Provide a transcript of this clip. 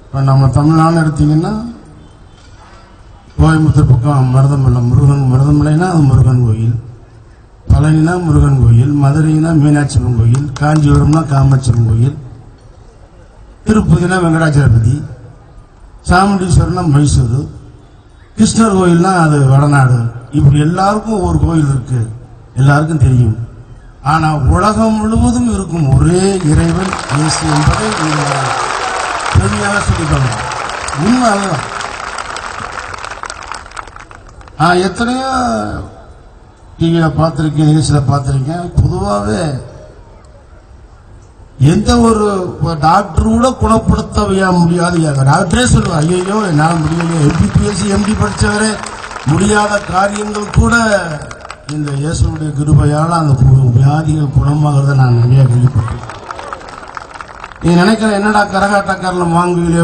இப்போ நம்ம தமிழ்நாடு எடுத்தீங்கன்னா கோயம்புத்தூர் பக்கம் மருதமலை மருதமலைனா அது முருகன் கோயில், பழனினா முருகன் கோயில், மதுரைனா மீனாட்சி அம்மன் கோயில், காஞ்சிபுரம்னா காமாட்சி அம்மன் கோயில், திருப்பதினா வெங்கடாச்சலபதி, சாமுண்டீஸ்வரம்னா மைசூர், கிருஷ்ணர் கோயில்னா அது வடநாடு. இப்படி எல்லாருக்கும் ஒரு கோயில் இருக்கு, எல்லாருக்கும் தெரியும். ஆனா உலகம் முழுவதும் இருக்கும் ஒரே இறைவன் இயேசு என்பதை பெருமையாக சொல்லிக்கணும். உண்மை அதுதான். எத்தனையோ டிவியில பார்த்திருக்கேன், நிகழ்ச்சியில பார்த்திருக்கேன். பொதுவாகவே எந்த ஒரு டாக்டர் கூட குணப்படுத்த முடியாது. டாக்டரே சொல்லுவார், ஐயோ என்னால் முடியலையே, எம்பிபிஎஸ்சி எம்டி படித்தவரே முடியாத காரியங்கள் கூட இந்த இயேசுடைய கிருபையால் அந்த வியாதிகள் குணமாகிறத நான் நிறைய கேள்விப்பட்டேன். நீ நினைக்கிற என்னடா கரகாட்டக்காரில் வாங்குவீங்களே